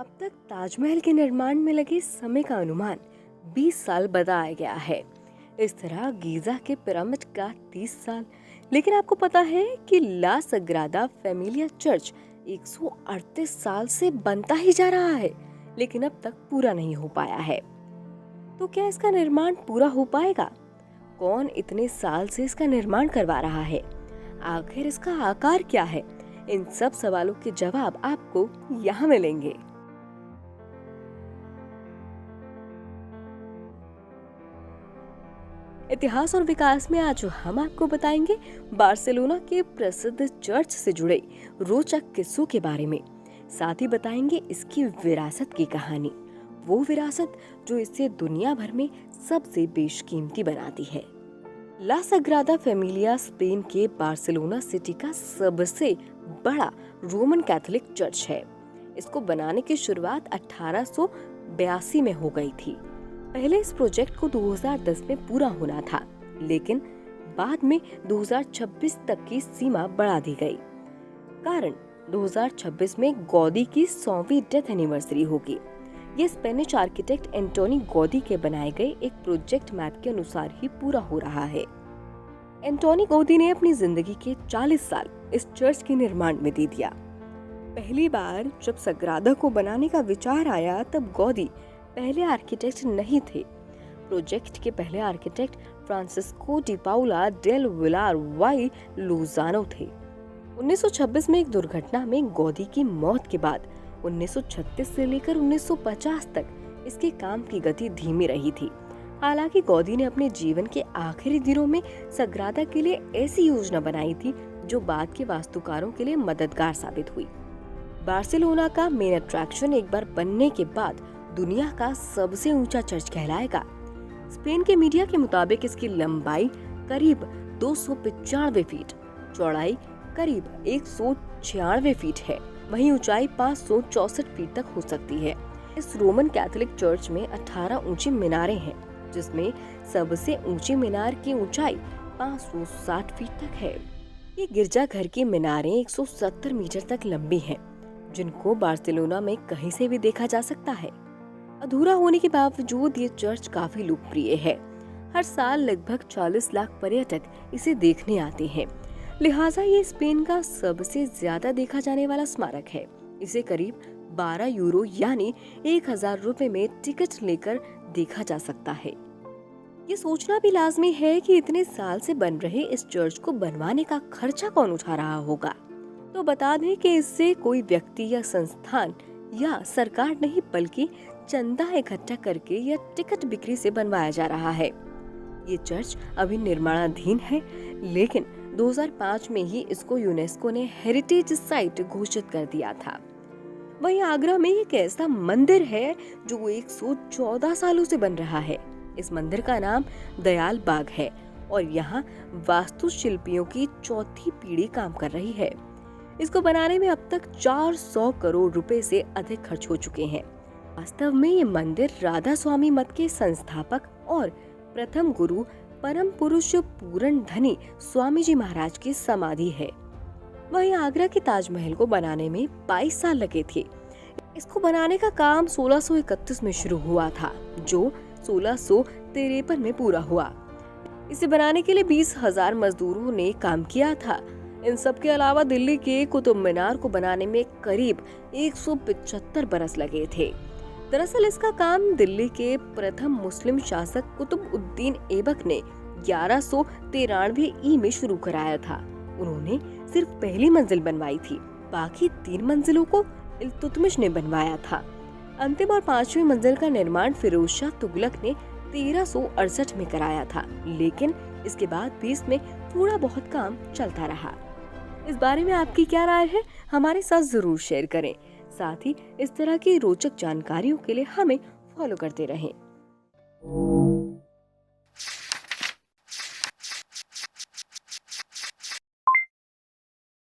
अब तक ताजमहल के निर्माण में लगे समय का अनुमान 20 साल बताया गया है। इस तरह गीजा के पिरामिड का 30 साल। लेकिन आपको पता है कि ला सग्रादा फैमिलिया चर्च 138 साल से बनता ही जा रहा है, लेकिन अब तक पूरा नहीं हो पाया है। तो क्या इसका निर्माण पूरा हो पाएगा? कौन इतने साल से इसका निर्माण करवा रहा है? आखिर इसका आकार क्या है? इन सब सवालों के जवाब आपको यहाँ मिलेंगे। इतिहास और विकास में आज हम आपको बताएंगे बार्सिलोना के प्रसिद्ध चर्च से जुड़े रोचक किस्सों के बारे में। साथ ही बताएंगे इसकी विरासत की कहानी, वो विरासत जो इसे दुनिया भर में सबसे बेशकीमती बनाती है। ला सग्रादा फैमिलिया स्पेन के बार्सिलोना सिटी का सबसे बड़ा रोमन कैथोलिक चर्च है। इसको बनाने की शुरुआत 1882 में हो गई थी। पहले इस प्रोजेक्ट को 2010 में पूरा होना था, लेकिन बाद में 2026 तक की सीमा बढ़ा दी गई। कारण 2026 में गौदी की 100वीं डेथ एनिवर्सरी होगी। ये स्पेनिश आर्किटेक्ट एंटोनी गौदी के बनाए गए एक प्रोजेक्ट मैप के अनुसार ही पूरा हो रहा है। एंटोनी गौदी ने अपनी जिंदगी के 40 साल इस चर्च के निर्माण में दे दिया। पहली बार जब सग्रादा को बनाने का विचार आया, तब गौदी पहले आर्किटेक्ट नहीं थे। प्रोजेक्ट के पहले architect Francisco de Paula del Villar y Lozano थे। 1926 में एक दुर्घटना में गौदी की मौत के बाद 1936 से लेकर 1950 तक इसके काम की गति धीमी रही थी। हालांकि गौदी ने अपने जीवन के आखिरी दिनों में सग्रादा के लिए ऐसी योजना बनाई थी जो बाद के वास्तुकारों के लिए मददगार साबित हुई। बार्सिलोना का मेन अट्रैक्शन एक बार बनने के बाद दुनिया का सबसे ऊंचा चर्च कहलाएगा। स्पेन के मीडिया के मुताबिक इसकी लंबाई करीब 295 फीट, चौड़ाई करीब 196 फीट है, वहीं ऊंचाई 564 फीट तक हो सकती है। इस रोमन कैथोलिक चर्च में 18 ऊंची मीनारें हैं, जिसमें सबसे ऊंची मीनार की ऊंचाई 560 फीट तक है। ये गिरजाघर की मीनारें 170 मीटर तक लंबी हैं, जिनको बार्सिलोना में कहीं से भी देखा जा सकता है। अधूरा होने के बावजूद ये चर्च काफी लोकप्रिय है। हर साल लगभग 40 लाख पर्यटक इसे देखने आते हैं। लिहाजा ये स्पेन का सबसे ज्यादा देखा जाने वाला स्मारक है। इसे करीब 12 यूरो यानी 1000 रुपए में टिकट लेकर देखा जा सकता है। ये सोचना भी लाजमी है कि इतने साल से बन रहे इस चर्च को बनवाने का खर्चा कौन उठा रहा होगा। तो बता दें कि इससे कोई व्यक्ति या संस्थान या सरकार नहीं, बल्कि चंदा इकट्ठा करके या टिकट बिक्री से बनवाया जा रहा है। ये चर्च अभी निर्माणाधीन है, लेकिन 2005 में ही इसको यूनेस्को ने हेरिटेज साइट घोषित कर दिया था। वहीं आगरा में एक ऐसा मंदिर है जो 114 सालों से बन रहा है। इस मंदिर का नाम दयाल बाग है और यहाँ वास्तुशिल्पियों की चौथी पीढ़ी काम कर रही है। इसको बनाने में अब तक 400 करोड़ रुपए से अधिक खर्च हो चुके हैं। वास्तव में ये मंदिर राधा स्वामी मत के संस्थापक और प्रथम गुरु परम पुरुष पूरण धनी स्वामी जी महाराज की समाधि है। वहीं आगरा के ताजमहल को बनाने में 22 साल लगे थे। इसको बनाने का काम 1631 में शुरू हुआ था, जो 1653 में पूरा हुआ। इसे बनाने के लिए 20,000 मजदूरों ने काम किया था। इन सब के अलावा दिल्ली के कुतुब मीनार को बनाने में करीब 175 बरस लगे थे। दरअसल इसका काम दिल्ली के प्रथम मुस्लिम शासक कुतुबुद्दीन ऐबक ने 1193 ई में शुरू कराया था। उन्होंने सिर्फ पहली मंजिल बनवाई थी, बाकी 3 मंजिलों को इल्तुतमिश ने बनवाया था। अंतिम और 5वीं मंजिल का निर्माण फिरोज शाह तुगलक ने 1368 में कराया था, लेकिन इसके बाद भी इसमें थोड़ा बहुत काम चलता रहा। इस बारे में आपकी क्या राय है? हमारे साथ जरूर शेयर करें। साथ ही इस तरह की रोचक जानकारियों के लिए हमें फॉलो करते रहें।